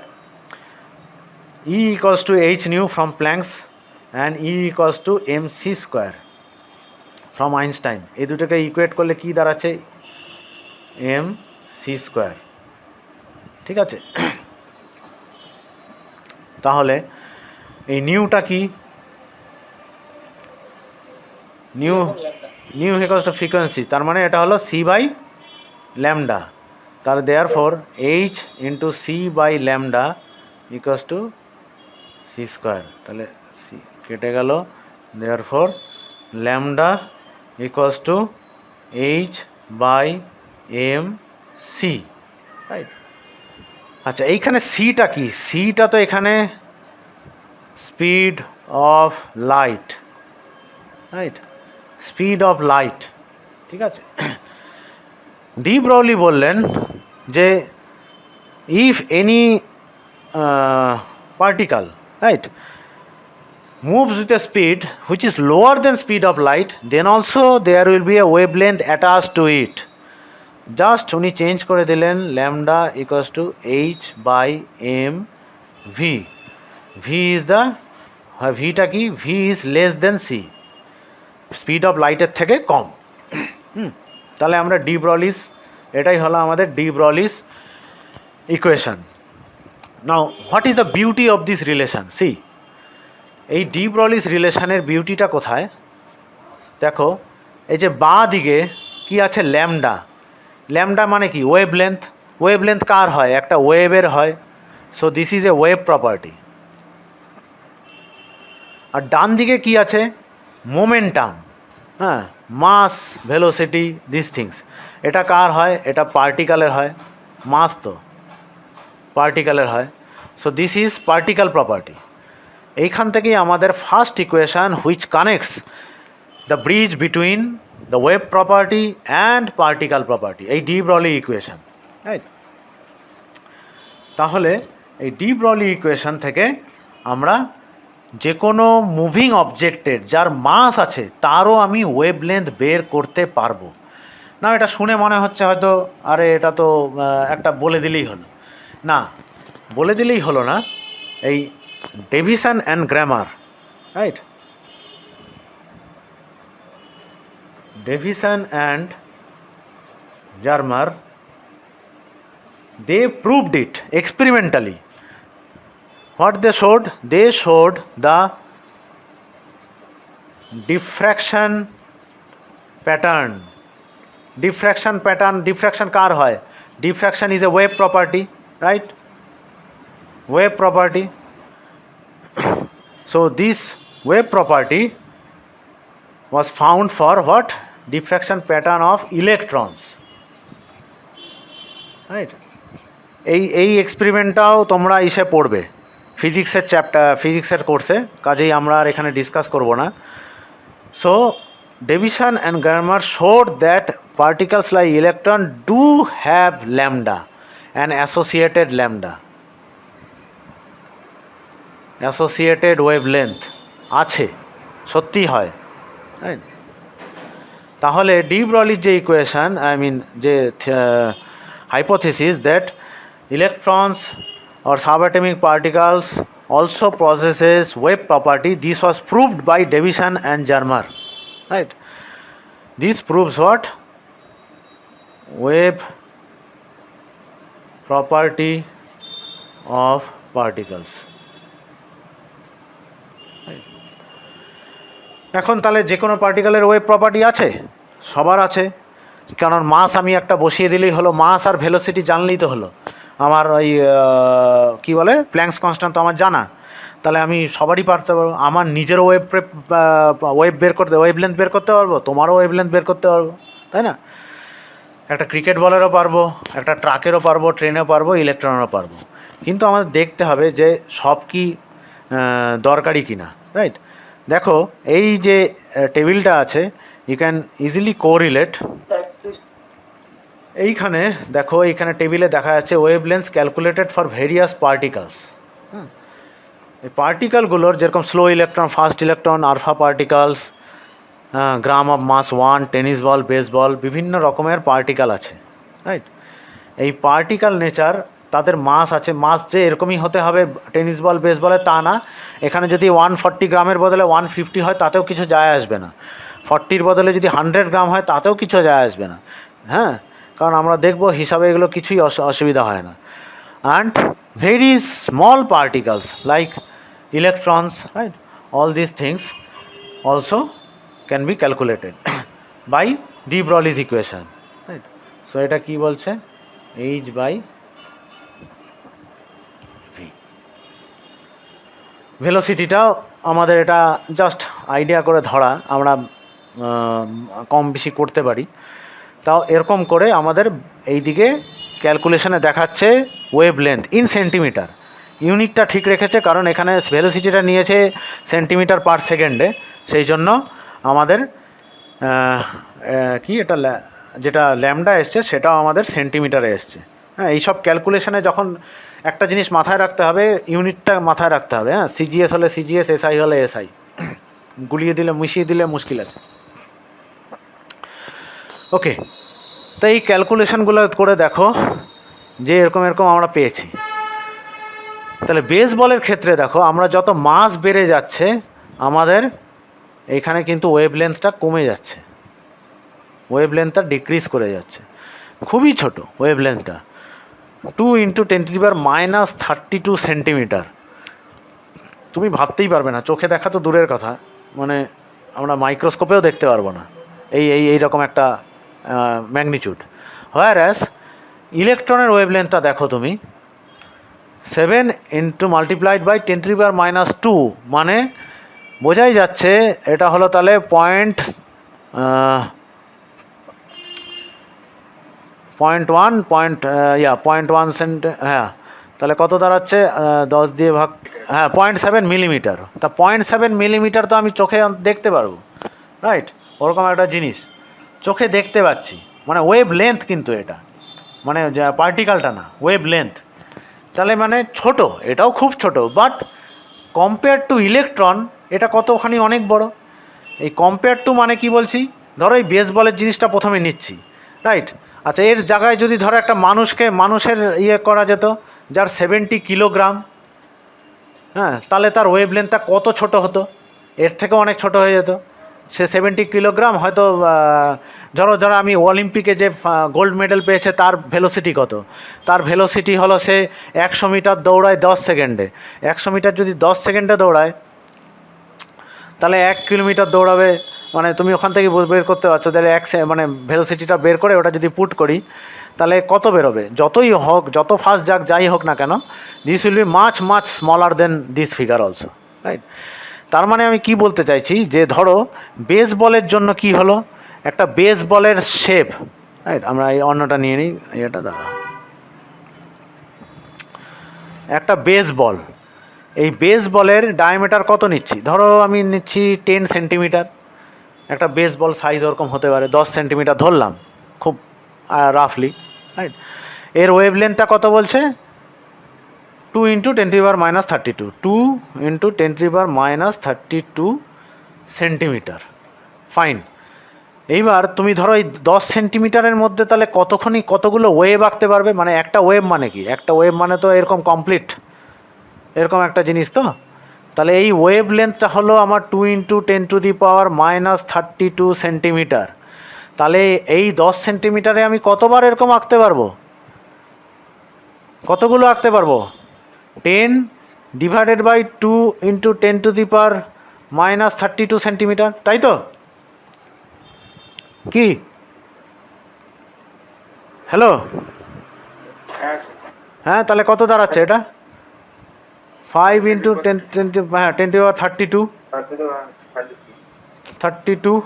E equals to h nu from Planck's and E equals to mc square from Einstein, এই দুটোকে ইকুয়েট করলে কি দাঁড়াচ্ছে, mc স্কোয়ার, ঠিক আছে? তাহলে এই নিউটা কি, নিউ ইকুয়ালস টু ফ্রিকোয়েন্সি, তার মানে এটা হলো সি বাই ল্যামডা। তাহলে therefore h into c by lambda equals to c square. তাহলে সি কেটে গেল, therefore lambda equals to h by m c, right. আচ্ছা, এইখানে সিটা কি, সিটা তো এখানে speed of light, right, speed of light, ঠিক আছে। ডি ব্রগলি বললেন যে if any particle, right, moves with a speed which is lower than speed of light, then also there will be a wavelength attached to it. Just উনি change করে দিলেন lambda equals to h by m v. V is the, ভিটা কি, v is less than c, speed of লাইটের থেকে কম। তাহলে আমরা D ব্রগলিস, এটাই হলো আমাদের de Broglie's equation. Now what is the beauty of this relation? See, এই ডি ব্রগলিস রিলেশনের বিউটিটা কোথায় দেখো। এই যে বাঁ দিকে কি আছে, ল্যামডা। ল্যামডা মানে কি, ওয়েভ লেন্থ। ওয়েভ লেন্থ কার হয়, একটা ওয়েভের হয়। So this is a wave property. আর ডান দিকে কি আছে, মোমেন্টাম, হ্যাঁ, মাস, ভেলোসিটি, দিস থিংস। এটা কার হয়, এটা পার্টিকেলের হয়। মাস তো পার্টিকেলের হয়। So this is particle property. এইখান থেকেই আমাদের first equation which connects the bridge between the wave property and particle property, এই ডি ব্রগলি ইকুয়েশন, রাইট। তাহলে এই ডি ব্রগলি ইকুয়েশন থেকে আমরা যে কোনো মুভিং অবজেক্টের যার মাস আছে তারও আমি ওয়েভ লেন্থ বের করতে পারবো না। এটা শুনে মনে হচ্ছে হয়তো আরে এটা তো একটা বলে দিলেই হলো, না, বলে দিলেই হলো না। এই Davisson and Germer, right, Davisson and Germer, they proved it experimentally. What they showed? They showed the diffraction pattern. Diffraction pattern, diffraction কার হয়? Diffraction is a wave property, right? Wave property. So this wave property was found for what? Diffraction pattern of electrons, right? এই এক্সপেরিমেন্টটাও তোমরা ইসে পড়বে ফিজিক্সের chapter, ফিজিক্সের কোর্সে, কাজেই আমরা আর এখানে ডিসকাস করব না। So Davidson and grammar showed that particles like electron do have lambda and associated lambda, associated wave length আছে, সত্যি হয়, রাইট। তাহলে ডি ব্রগলির যে ইকুয়েশন, আই মিন যে hypothesis that electrons or subatomic particles also possesses wave property, this was proved by Davison and Germer, right? This proves what? Wave property of particles, right? এখন তাহলে যে কোনো পার্টিকেলের wave property আছে, সবার আছে, কারণ মাস আমি একটা বসিয়ে দিলেই হলো, মাস আর ভেলোসিটি জানলেই তো হলো। আমার ওই কী বলে, প্ল্যাঙ্কস কনস্ট্যান্ট তো আমার জানা, তাহলে আমি সবারই পারতে পারবো। আমার নিজেরও ওয়েভ বের করতে, ওয়েভ লেন্থ বের করতে পারবো, তোমারও ওয়েভ লেন্থ বের করতে পারবো, তাই না? একটা ক্রিকেট বলেরও পারবো, একটা ট্রাকেরও পারবো, ট্রেনেও পারবো, ইলেকট্রনেরও পারবো। কিন্তু আমাদের দেখতে হবে যে সব কি দরকারি কিনা, রাইট। দেখো এই যে টেবিলটা আছে, ইউ ক্যান ইজিলি কোরিলেট। এইখানে দেখো, এইখানে টেবিলে দেখা যাচ্ছে wavelength calculated for various particles. এই পার্টিকেলগুলোর যেরকম slow electron, fast electron, alpha particles, gram of mass 1, tennis ball, baseball, বিভিন্ন রকমের পার্টিকেল আছে, রাইট। এই পার্টিকেল নেচার, তাদের মাস আছে, মাস যে এরকমই হতে হবে টেনিস বল, বেসবলে তা না। এখানে যদি 140 গ্রামের বদলে 150 হয় তাতেও কিছু যায় আসবে না, 40-র বদলে যদি 100 গ্রাম হয় তাতেও কিছু যায় আসবে না, হ্যাঁ, কারণ আমরা দেখব হিসাবে এগুলো কিছুই অসুবিধা হয় না। And very small particles like electrons, right? All these things also can be calculated by de Broglie's equation, right? So এটা কি বলছে, h by v। ভেলোসিটিটাও আমাদের এটা জাস্ট আইডিয়া করে ধরা, আমরা কম বেশি করতে পারি। তাও এরকম করে আমাদের এই দিকে ক্যালকুলেশনে দেখাচ্ছে ওয়েভ লেন্থ ইন সেন্টিমিটার। ইউনিটটা ঠিক রেখেছে কারণ এখানে ভেলোসিটিটা নিয়েছে সেন্টিমিটার পার সেকেন্ডে, সেই জন্য আমাদের কি এটা যেটা ল্যামডা এসছে সেটাও আমাদের সেন্টিমিটারে এসছে। হ্যাঁ, এইসব ক্যালকুলেশনে যখন একটা জিনিস মাথায় রাখতে হবে, ইউনিটটা মাথায় রাখতে হবে। হ্যাঁ, সিজিএস হলে সিজিএস, এসআই হলে এসআই, গুলিয়ে দিলে মিশিয়ে দিলে মুশকিল আছে। ওকে, তো এই ক্যালকুলেশনগুলো করে দেখো যে এরকম এরকম আমরা পেয়েছি। তাহলে বেস বলের ক্ষেত্রে দেখো আমরা যত মাস বেড়ে যাচ্ছে আমাদের এখানে কিন্তু ওয়েভ লেন্থটা কমে যাচ্ছে, ওয়েভ লেন্থটা ডিক্রিজ করে যাচ্ছে, খুবই ছোট ওয়েভ লেন্থটা, 2 × 10⁻32 সেন্টিমিটার। তুমি ভাবতেই পারবে না, চোখে দেখা তো দূরের কথা, মানে আমরা মাইক্রোস্কোপেও দেখতে পারবো না এইরকম একটা ম্যাগনিটিউড। হোয়ারঅ্যাজ ইলেকট্রনের ওয়েভ লেন্থটা দেখো তুমি 7 × 10⁻², মানে বোঝাই যাচ্ছে এটা হলো তাহলে 0.1 হ্যাঁ, তাহলে কত দাঁড়াচ্ছে 10 দিয়ে ভাগ, হ্যাঁ 0.7 মিলিমিটার। তা 0.7 মিলিমিটার তো আমি চোখে দেখতে পারবো, রাইট? ওরকম একটা জিনিস চোখে দেখতে পাচ্ছি, মানে ওয়েভ লেন্থ কিন্তু এটা, মানে পার্টিকেলটা না, ওয়েভ লেন্থ। তাহলে মানে ছোট, এটাও খুব ছোট, বাট কম্পেয়ার টু ইলেকট্রন এটা কতখানি অনেক বড়। এই কম্পেয়ার টু মানে কি বলছি, ধরো এই বেস বলের জিনিসটা প্রথমে নিচ্ছি, রাইট? আচ্ছা, এর জায়গায় যদি ধরো একটা মানুষের ইয়ে করা যেত যার 70 কিলোগ্রাম, হ্যাঁ, তাহলে তার ওয়েভ লেন্থটা কত ছোট হতো, এর থেকেও অনেক ছোট হয়ে যেত। সে 70 কিলোগ্রাম হয়তো, ধরো আমি অলিম্পিকে যে গোল্ড মেডেল পেয়েছে তার ভেলোসিটি কত, তার ভেলোসিটি হলো সে 100 মিটার দৌড়ায় 10 সেকেন্ডে। 100 মিটার যদি 10 সেকেন্ডে দৌড়ায় তাহলে 1 কিলোমিটার দৌড়াবে, মানে তুমি ওখান থেকে বের করতে পারছো। তাহলে মানে ভেলোসিটিটা বের করে ওটা যদি পুট করি তাহলে কত বেরোবে, যতই হোক, যত ফাস্ট যাই হোক না কেন, this will be much much smaller then this figure also, right? তার মানে আমি কি বলতে চাইছি যে ধরো বেস বলের জন্য কি হলো, একটা বেস বলের শেপ, রাইট? আমরা এই অন্যটা নিয়ে নিই, এটা দাঁড়া, একটা বেস বল, এই বেস বলের ডায়ামিটার কত নিচ্ছি, ধরো আমি নিচ্ছি 10 সেন্টিমিটার। একটা বেস বল সাইজ ওরকম হতে পারে 10 সেন্টিমিটার ধরলাম, খুব রাফলি, রাইট? এর ওয়েভ লেন্থটা কত বলছে, 2 × 10⁻32, 2 × 10⁻32 সেন্টিমিটার। ফাইন। এইবার তুমি ধরো এই 10 সেন্টিমিটারের মধ্যে তাহলে কতগুলো ওয়েভ আঁকতে পারবে, মানে একটা ওয়েভ মানে কি, একটা ওয়েভ মানে তো এরকম কমপ্লিট এরকম একটা জিনিস তো। তাহলে এই ওয়েভ লেন্থটা হলো আমার 2 × 10⁻32 সেন্টিমিটার। তাহলে এই 10 সেন্টিমিটারে আমি কতবার এরকম আঁকতে পারবো, কতগুলো আঁকতে পারবো, 10 / 2 × 10⁻32 সেন্টিমিটার, তাই তো? কি হ্যালো, হ্যাঁ, তাহলে কত দাঁড়াচ্ছে এটা, 5 × 10⁻32।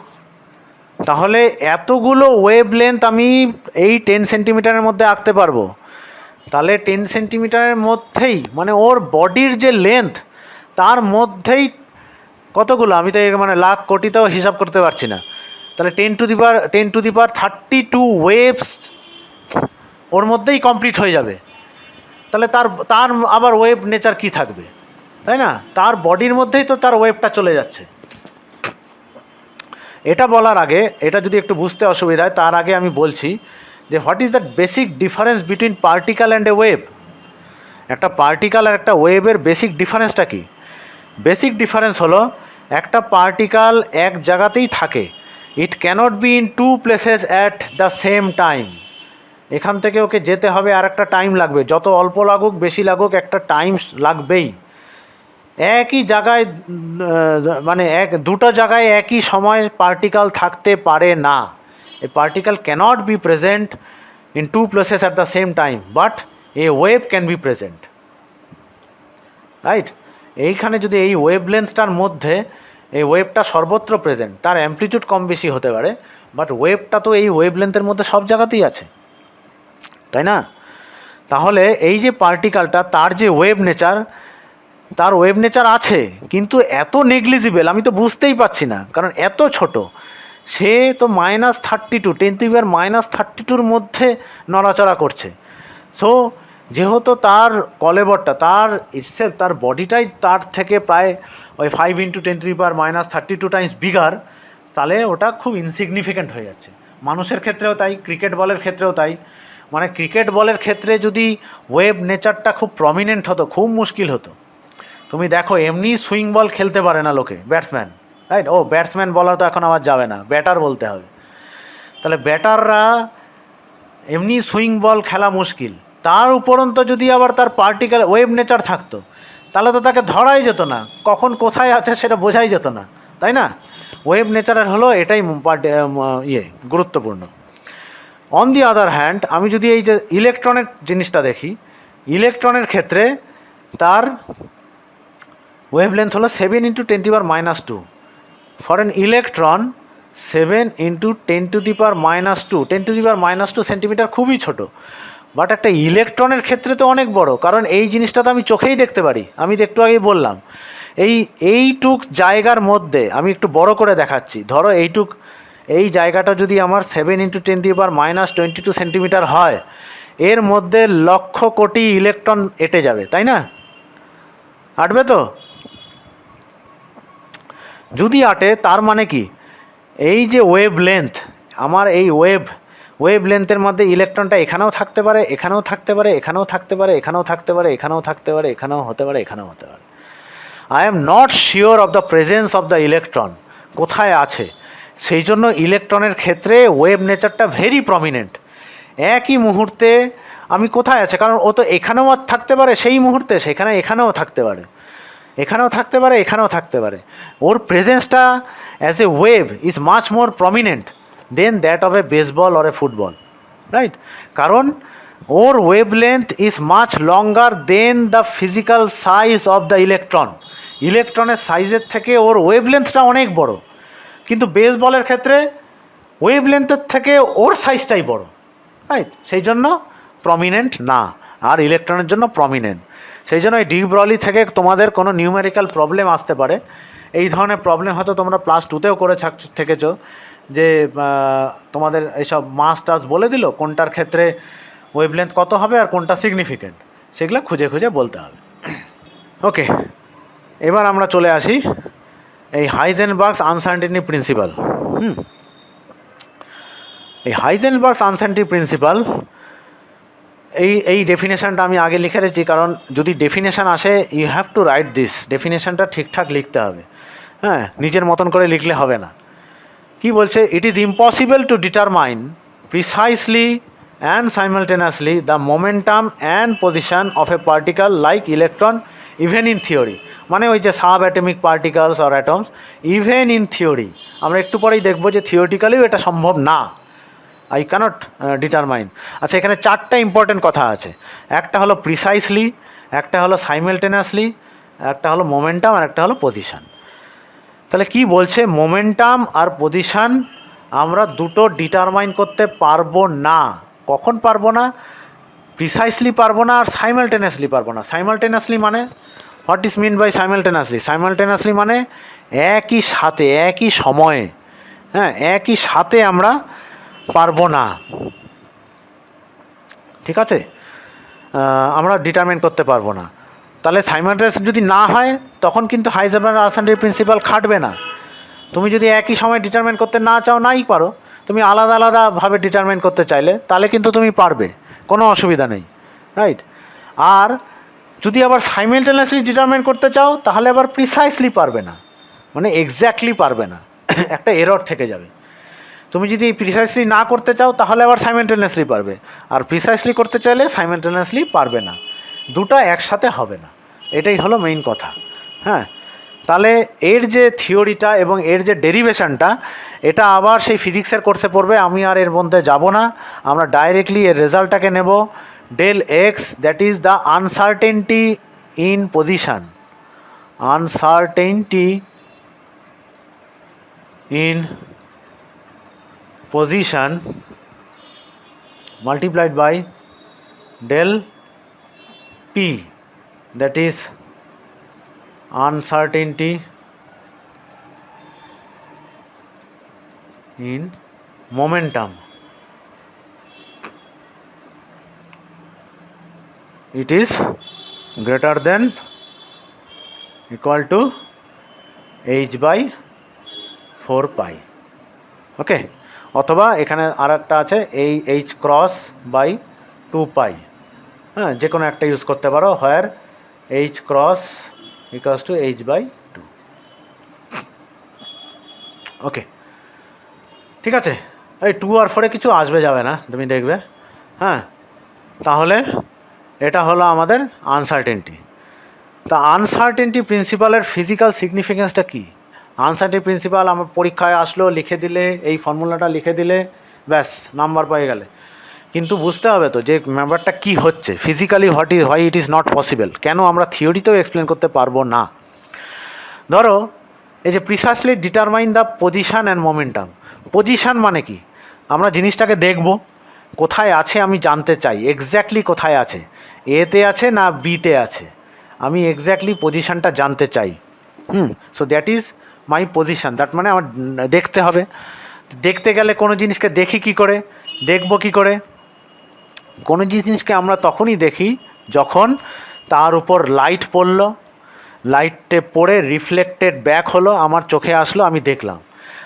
তাহলে এতগুলো ওয়েভ লেন্থ আমি এই 10 সেন্টিমিটারের মধ্যে আঁকতে পারবো। তাহলে 10 সেন্টিমিটারের মধ্যেই, মানে ওর বডির যে লেন্থ তার মধ্যেই কতগুলো, আমি তো মানে লাখ কোটিতেও হিসাব করতে পারছি না। তাহলে 10⁻32 ওয়েভস ওর মধ্যেই কমপ্লিট হয়ে যাবে। তাহলে তার আবার ওয়েভ নেচার কি থাকবে, তাই না? তার বডির মধ্যেই তো তার ওয়েভটা চলে যাচ্ছে। এটা বলার আগে, এটা যদি একটু বুঝতে অসুবিধা হয়, তার আগে আমি বলছি যে what is the basic difference between particle and a wave. একটা পার্টিকেল আর একটা ওয়েভের বেসিক ডিফারেন্সটা কি? বেসিক ডিফারেন্স হলো একটা পার্টিকেল এক জায়গাতেই থাকে, it cannot be in 2 places at the same time. এখান থেকে ওকে যেতে হবে আর একটা টাইম লাগবে, যত অল্প লাগুক বেশি লাগুক একটা টাইম লাগবেই। একই জায়গায় মানে দুটো জায়গায় একই সময় পার্টিকেল থাকতে পারে না। A particle cannot be present in two places at the same time, but a wave can be present, right. এইখানে যদি এই ওয়েভ লেন্থটার মধ্যে এই ওয়েভটা সর্বত্র প্রেজেন্ট, তার অ্যামপ্লিটিউড কম বেশি হতে পারে, বাট ওয়েভটা তো এই ওয়েভ লেন্থের মধ্যে সব জায়গাতেই আছে, তাই না? তাহলে এই যে পার্টিকেলটা, তার যে ওয়েভ নেচার, তার ওয়েভ নেচার আছে, কিন্তু এত নেগলিজিবল আমি তো বুঝতেই পারছি না, কারণ এত ছোট। সে তো -32 10⁻32-র মধ্যে নড়াচড়া করছে। সো যেহেতু তার কলেবরটা, তার বডিটাই তার থেকে প্রায় ওই 5 × 10⁻32 টাইমস বিগার, তাহলে ওটা খুব ইনসিগনিফিক্যান্ট হয়ে যাচ্ছে। মানুষের ক্ষেত্রেও তাই, ক্রিকেট বলের ক্ষেত্রেও তাই। মানে ক্রিকেট বলের ক্ষেত্রে যদি ওয়েভ নেচারটা খুব প্রমিনেন্ট হতো, খুব মুশকিল হতো। তুমি দেখো এমনি সুইং বল খেলতে পারে না লোকে, ব্যাটসম্যান, রাইট? ও ব্যাটসম্যান বলা তো এখন আবার যাবে না, ব্যাটার বলতে হবে। তাহলে ব্যাটাররা এমনি সুইং বল খেলা মুশকিল, তার উপরন্ত যদি আবার তার পার্টিকেল ওয়েভ নেচার থাকতো, তাহলে তো তাকে ধরাই যেত না, কখন কোথায় আছে সেটা বোঝাই যেত না, তাই না? ওয়েভ নেচারের হলো এটাই গুরুত্বপূর্ণ। অন দি আদার হ্যান্ড, আমি যদি এই যে ইলেকট্রনের জিনিসটা দেখি, ইলেকট্রনের ক্ষেত্রে তার ওয়েভ লেন্থ হলো 7 × 10⁻²। ফর অ্যান ইলেকট্রন 7 × 10⁻², 10⁻² সেন্টিমিটার খুবই ছোট, বাট একটা ইলেকট্রনের ক্ষেত্রে তো অনেক বড়, কারণ এই জিনিসটা তো আমি চোখেই দেখতে পারি। আমি তো একটু আগেই বললাম, এইটুক জায়গার মধ্যে আমি একটু বড় করে দেখাচ্ছি। ধরো এই জায়গাটা যদি আমার 7 × 10⁻22 সেন্টিমিটার হয়, এর মধ্যে লক্ষ কোটি ইলেকট্রন এঁটে যাবে, তাই না? আঁটবে তো? যদি আঁটে তার মানে কি, এই যে ওয়েভ লেন্থ, আমার এই ওয়েভ লেন্থের মধ্যে ইলেকট্রনটা এখানেও থাকতে পারে, এখানেও থাকতে পারে, এখানেও থাকতে পারে, এখানেও থাকতে পারে, এখানেও থাকতে পারে, এখানেও হতে পারে, এখানেও হতে পারে। I am not sure of the presence of the electron, কোথায় আছে। সেই জন্য ইলেকট্রনের ক্ষেত্রে ওয়েভ নেচারটা ভেরি প্রমিনেন্ট। একই মুহূর্তে আমি কোথায় আছে, কারণ ও তো এখানেও থাকতে পারে সেই মুহূর্তে, এখানেও থাকতে পারে, এখানেও থাকতে পারে, এখানেও থাকতে পারে। ওর প্রেজেন্সটা as a wave is much more prominent than that of a baseball or a football, right? কারণ ওর wavelength is much longer than the physical size of the electron. ইলেকট্রনের সাইজের থেকে ওর ওয়েভ লেন্থটা অনেক বড়, কিন্তু বেসবলের ক্ষেত্রে ওয়েভ লেন্থের থেকে ওর সাইজটাই বড়, রাইট? সেই জন্য প্রমিনেন্ট না, আর ইলেকট্রনের জন্য প্রমিনেন্ট। সেই জন্য এই ডি ব্রগলি থেকে তোমাদের কোনো নিউমেরিক্যাল প্রবলেম আসতে পারে। এই ধরনের প্রবলেম হয়তো তোমরা ক্লাস 2তেও করে থেকেছো, যে তোমাদের এইসব মাস টাস বলে দিল, কোনটার ক্ষেত্রে ওয়েভলেন্থ কত হবে আর কোনটা সিগনিফিকেন্ট, সেগুলো খুঁজে খুঁজে বলতে হবে। ওকে, এবার আমরা চলে আসি এই হাইজেনবার্গস আনসার্টেনিটি প্রিন্সিপাল। এই হাইজেনবার্গস আনসার্টেনিটি প্রিন্সিপাল, এই ডেফিনেশানটা আমি আগে লিখে রেখেছি, কারণ যদি ডেফিনেশান আসে you have to write this, ডেফিনেশানটা ঠিকঠাক লিখতে হবে, হ্যাঁ, নিজের মতন করে লিখলে হবে না। কি বলছে? It is impossible to determine precisely and simultaneously the momentum and position of A particle like electron even in theory. মানে ওই যে sub atomic particles or atoms, even in theory. আমরা একটু পরেই দেখবো যে থিওরিটিক্যালিও এটা সম্ভব না, আই ক্যানট ডিটারমাইন। আচ্ছা, এখানে 4টা ইম্পর্টেন্ট কথা আছে। একটা হলো প্রিসাইসলি, একটা হলো সাইমালটেনিয়াসলি, একটা হলো মোমেন্টাম, আর একটা হলো পজিশন। তাহলে কি বলছে? মোমেন্টাম আর পজিশন আমরা দুটো ডিটারমাইন করতে পারবো না। কখন পারবো না? প্রিসাইসলি পারবো না, আর সাইমালটেনিয়াসলি পারবো না। সাইমালটেনিয়াসলি মানে what is mean by simultaneously? Simultaneously মানে একই সাথে, একই সময়ে, হ্যাঁ, একই সাথে আমরা পারবো না, ঠিক আছে? আমরা ডিটারমাইন করতে পারবো না। তাহলে সাইমালটেনিয়াস যদি না হয় তখন কিন্তু হাইজেনবার্গ আনসার্টেনিটি প্রিন্সিপাল খাটবে না। তুমি যদি একই সময় ডিটারমাইন করতে না চাও, নাই পারো, তুমি আলাদা আলাদাভাবে ডিটারমাইন করতে চাইলে তাহলে কিন্তু তুমি পারবে, কোনো অসুবিধা নেই, রাইট? আর যদি আবার সাইমালটেনিয়াসলি ডিটারমাইন করতে চাও তাহলে আবার প্রিসাইসলি পারবে না, মানে এক্স্যাক্টলি পারবে না, একটা এরর থেকে যাবে। তুমি যদি প্রিসাইসলি না করতে চাও তাহলে আবার সাইমেলটেনিয়াসলি পারবে, আর প্রিসাইসলি করতে চাইলে সাইমেলটেনিয়াসলি পারবে না, দুটো একসাথে হবে না। এটাই হলো মেইন কথা। হ্যাঁ, তাহলে এর যে থিওরিটা এবং এর যে ডেরিভেশনটা, এটা আবার সেই ফিজিক্সের কোর্সে পড়বে, আমি আর এর মধ্যে যাব না। আমরা ডাইরেক্টলি এর রেজাল্টটাকে নেব। Del x, that is the uncertainty in position, uncertainty in position multiplied by del p, that is uncertainty in momentum. It is greater than equal to h by 4 পাই। ওকে, অথবা এখানে আর একটা আছে এই এইচ ক্রস বাই 2 পাই। হ্যাঁ, যে কোনো একটা use করতে পারো, where h cross equals to h by 2। Okay, ঠিক আছে। এই 2 আর 4-এ কিছু আসবে যাবে না, তুমি দেখবে। হ্যাঁ, তাহলে এটা হলো আমাদের আনসার্টেনটি। তা আনসার্টেনটি প্রিন্সিপালের ফিজিক্যাল সিগনিফিকেন্সটা কী? আনসার্টেনটি প্রিন্সিপাল আমার পরীক্ষায় আসলো, লিখে দিলে, এই ফর্মুলাটা লিখে দিলে, ব্যাস নাম্বার পেয়ে গেলে। কিন্তু বুঝতে হবে তো যে ব্যাপারটা কী হচ্ছে physically, why it is not possible, কেন আমরা থিওরিতেও এক্সপ্লেন করতে পারবো না। ধরো এই যে precisely determine the position and momentum. Position মানে কি? আমরা জিনিসটাকে দেখব, কোথায় আছে আমি জানতে চাই, এক্স্যাক্টলি কোথায় আছে, এতে আছে না বিতে আছে, আমি এক্স্যাক্টলি পজিশানটা জানতে চাই। So that is my position. That মানে আমার দেখতে হবে। দেখতে গেলে কোনো জিনিসকে দেখি কি করে, দেখব কি করে? কোনো জিনিসকে আমরা তখনই দেখি যখন তার উপর লাইট পড়লো, লাইটে পড়ে রিফ্লেক্টেড ব্যাক হলো, আমার চোখে আসলো, আমি দেখলাম।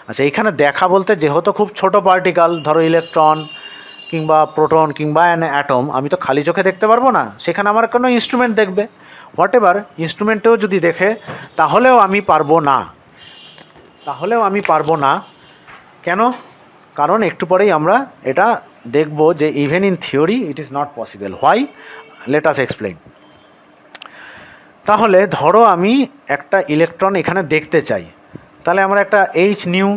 আচ্ছা, এইখানে দেখা বলতে যেহেতু খুব ছোট পার্টিকেল, ধরো ইলেকট্রন কিংবা প্রোটন কিংবা অ্যাটম, আমি তো খালি চোখে দেখতে পারবো না, সেখানে আমার কোনো ইনস্ট্রুমেন্ট দেখবে। হোয়াট এভার ইনস্ট্রুমেন্টেও যদি দেখে তাহলেও আমি পারবো না। কেন? কারণ একটু পরেই আমরা এটা দেখব যে even in theory it is not possible. Why? Let us explain. তাহলে ধরো আমি একটা ইলেকট্রন এখানে দেখতে চাই, তাহলে আমার একটা এইচ নিউ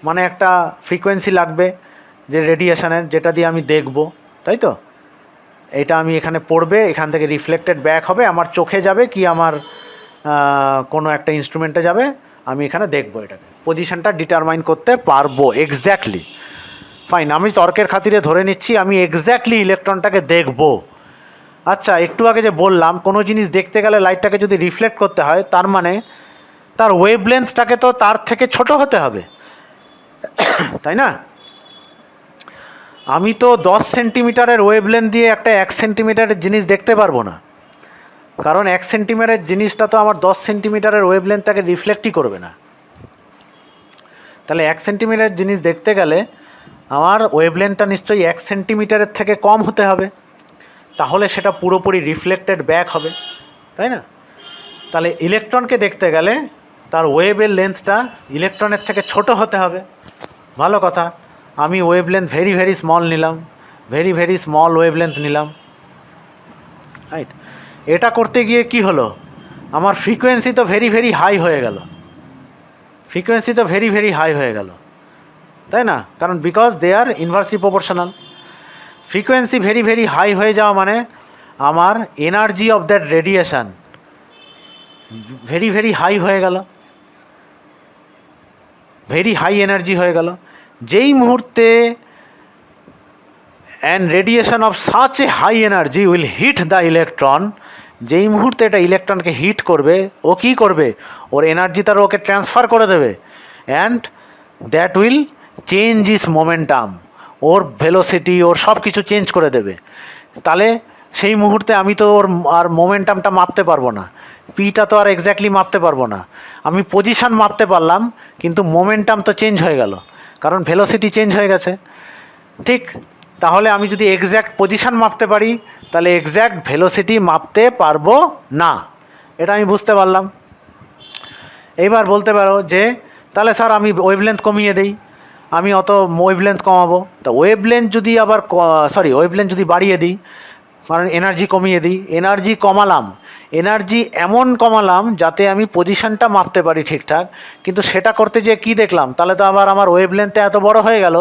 মানে একটা ফ্রিকোয়েন্সি লাগবে যে রেডিয়েশনের, যেটা দিয়ে আমি দেখব, তাই তো? এটা আমি এখানে পড়বে, এখান থেকে রিফ্লেক্টেড ব্যাক হবে, আমার চোখে যাবে কি আমার কোনো একটা ইনস্ট্রুমেন্টে যাবে, আমি এখানে দেখব, এটাকে পজিশনটা ডিটারমাইন করতে পারবো এক্স্যাক্টলি। ফাইন, আমি তর্কের খাতিরে ধরে নিচ্ছি আমি এক্স্যাক্টলি ইলেকট্রনটাকে দেখব। আচ্ছা, একটু আগে যে বললাম কোনো জিনিস দেখতে গেলে লাইটটাকে যদি রিফ্লেক্ট করতে হয়, তার মানে তার ওয়েভলেন্থটাকে তো তার থেকে ছোট হতে হবে, তাই না? আমি তো 10 সেন্টিমিটারের ওয়েভলেন্থ দিয়ে একটা 1 সেন্টিমিটারের জিনিস দেখতে পারবো না, কারণ 1 সেন্টিমিটারের জিনিসটা তো আমার 10 সেন্টিমিটারের ওয়েভলেন্থটাকে রিফ্লেক্টই করবে না। তাহলে 1 সেন্টিমিটার জিনিস দেখতে গেলে আমার ওয়েভলেন্থটা নিশ্চয়ই 1 সেন্টিমিটারের থেকে কম হতে হবে, তাহলে সেটা পুরোপুরি রিফ্লেক্টেড ব্যাক হবে, তাই না? তাহলে ইলেকট্রনকে দেখতে গেলে তার ওয়েভের লেন্থটা ইলেকট্রনের থেকে ছোট হতে হবে। ভালো কথা, আমি ওয়েভলেন্থ ভেরি ভেরি স্মল নিলাম, ভেরি স্মল ওয়েভলেন্থ নিলাম, রাইট? এটা করতে গিয়ে কি হলো, আমার ফ্রিকোয়েন্সি তো ভেরি হাই হয়ে গেল, তাই না? কারণ because they are inversely proportional. Frequency very high হয়ে যাওয়া মানে আমার energy of that radiation very high হয়ে গেল, ভেরি হাই এনার্জি হয়ে গেল। যেই মুহূর্তে an radiation of such a high energy will hit the electron, যেই মুহূর্তে এটা ইলেকট্রনকে হিট করবে, ও কী করবে, ওর এনার্জি তার ওকে ট্রান্সফার করে দেবে, and that will change his momentum, ওর ভেলোসিটি, ওর সব কিছু চেঞ্জ করে দেবে। তাহলে সেই মুহূর্তে আমি তো ওর আর মোমেন্টামটা মাপতে পারবো না, পিটা তো আর এক্স্যাক্টলি মাপতে পারবো না। আমি পজিশান মাপতে পারলাম, কিন্তু মোমেন্টাম তো চেঞ্জ হয়ে গেল, কারণ ভেলোসিটি চেঞ্জ হয়ে গেছে। ঠিক, তাহলে আমি যদি এক্স্যাক্ট পজিশান মাপতে পারি, তাহলে এক্স্যাক্ট ভেলোসিটি মাপতে পারবো না। এটা আমি বুঝতে পারলাম। এইবার বলতে পারো যে তাহলে স্যার আমি ওয়েভলেন্থ কমিয়ে দেই। আমি অত ওয়েভলেন্থ কমাবো, তা ওয়েভলেন্থ যদি আবার ওয়েভলেন্থ যদি বাড়িয়ে দিই, কারণ এনার্জি কমিয়ে দিই, এনার্জি কমালাম, এনার্জি এমন কমালাম যাতে আমি পজিশনটা মাপতে পারি ঠিকঠাক, কিন্তু সেটা করতে যেয়ে কী দেখলাম, তাহলে তো আবার আমার ওয়েভলেন্থটা এত বড় হয়ে গেল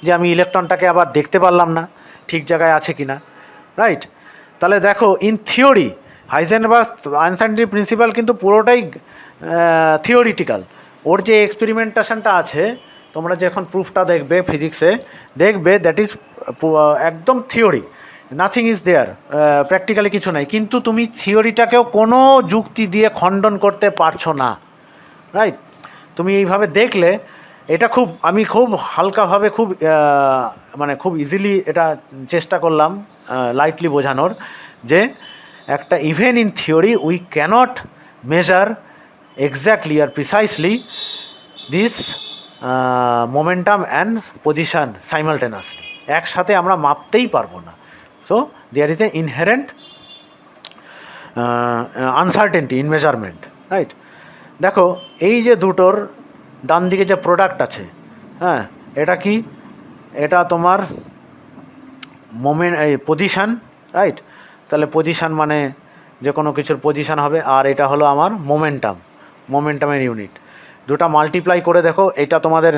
যে আমি ইলেকট্রনটাকে আবার দেখতে পারলাম না ঠিক জায়গায় আছে কি না, রাইট? তাহলে দেখো, in theory Heisenberg uncertainty principal কিন্তু পুরোটাই থিওরিটিক্যাল। ওর যে এক্সপেরিমেন্টেশনটা আছে, তোমরা যখন প্রুফটা দেখবে ফিজিক্সে, দেখবে দ্যাট ইজ একদম theory, nothing is there, practically কিছু নাই, কিন্তু তুমি থিওরিটাকেও কোনো যুক্তি দিয়ে খণ্ডন করতে পারছো না, রাইট? তুমি এইভাবে দেখলে এটা আমি খুব হালকাভাবে, মানে খুব ইজিলি এটা চেষ্টা করলাম লাইটলি বোঝানোর, যে একটা even in theory we cannot measure exactly আর precisely this momentum and position simultaneously, একসাথে আমরা মাপতেই পারবো না। So there is a inherent uncertainty in measurement, right? দেখো, এই যে দুটোর ডান দিকে যে প্রোডাক্ট আছে, হ্যাঁ, এটা কি? এটা তোমার পজিশান, রাইট? তাহলে পজিশান মানে যে কোনো কিছুর পজিশান হবে, আর এটা হলো আমার মোমেন্টামের ইউনিট। দুটো মাল্টিপ্লাই করে দেখো, এটা তোমাদের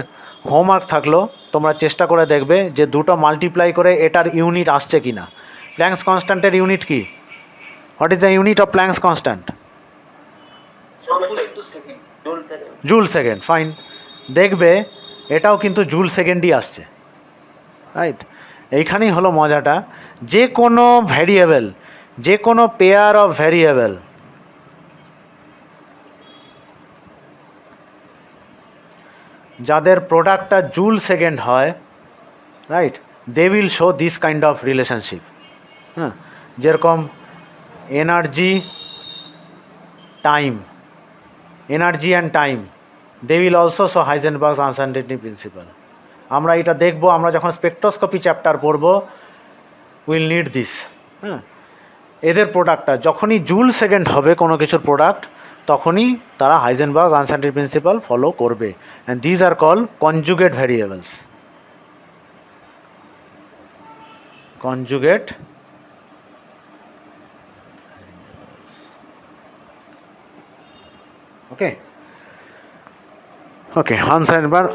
হোমওয়ার্ক থাকলো, তোমরা চেষ্টা করে দেখবে যে দুটো মাল্টিপ্লাই করে এটার ইউনিট আসছে কি না। প্ল্যাঙ্কস কনস্ট্যান্টের ইউনিট কি? What is the unit of planks constant? Joule second. Fine, দেখবে এটাও কিন্তু জুল সেকেন্ডই আসছে, রাইট? এইখানেই হলো মজাটা, যে কোনো ভ্যারিয়েবল, যে কোনো পেয়ার অফ ভ্যারিয়েবল যাদের প্রোডাক্টটা জুল সেকেন্ড হয়, right, they will show this kind of relationship. হ্যাঁ, যেরকম energy and time, they will also show Heisenberg's uncertainty principle. আমরা এটা দেখব, আমরা যখন স্পেকট্রোস্কোপি চ্যাপ্টার পড়ব, উইল নিড দিস। হ্যাঁ, এদের প্রোডাক্টটা যখনই জুল সেকেন্ড হবে কোনো কিছুর প্রোডাক্ট, তখনই তারা হাইজেনবার্গস আনসার্টেনটি প্রিন্সিপাল ফলো করবে, and these are call conjugate variables. Conjugate okay Heisenberg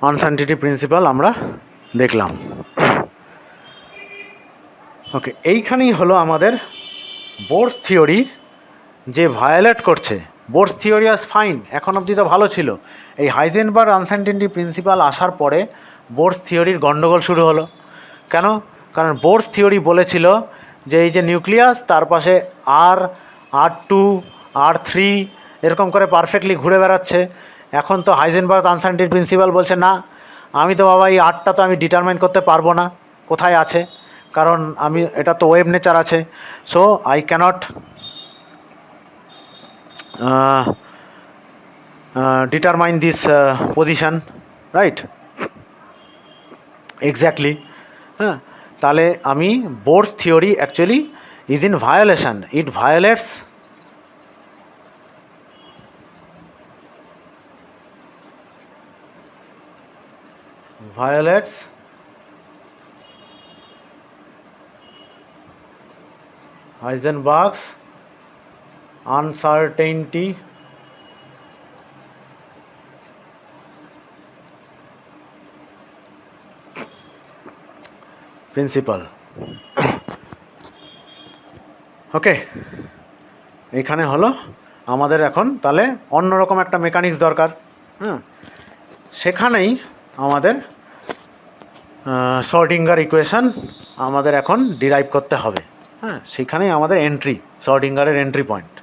uncertainty principle আমরা দেখলাম। ওকে, এইখানেই হলো আমাদের বোরস থিওরি যে ভায়োলেট করছে। বোরস থিওরি আজ ফাইন, এখন অবধি তো ভালো ছিল। এই হাইজেনবার্গ আনসার্টেনটি প্রিন্সিপাল আসার পরে বোরস থিওরির গণ্ডগোল শুরু হলো। কেন? কারণ বোরস থিওরি বলেছিল যে এই যে নিউক্লিয়াস, তার পাশে R2 R3 এরকম করে পারফেক্টলি ঘুরে বেড়াচ্ছে। এখন তো হাইজেনবার্গ আনসার্টেনটি প্রিন্সিপাল বলছে, না, আমি তো বাবা এই আরটা তো আমি ডিটারমাইন করতে পারবো না কোথায় আছে, কারণ এটা তো ওয়েভ নেচার আছে। So I cannot determine this position, right? Exactly. হ্যাঁ, তাহলে আমি Bohr's theory actually is in violation, it violates Heisenberg's uncertainty principle. Okay, এখানে হলো আমাদের এখন তাহলে অন্যরকম একটা মেকানিক্স দরকার। হ্যাঁ, সেখানেই আমাদের শর্ডিঙ্গার ইকুয়েশন আমাদের এখন ডিরাইভ করতে হবে। হ্যাঁ, সেখানেই আমাদের এন্ট্রি, শর্ডিঙ্গারের এন্ট্রি পয়েন্ট।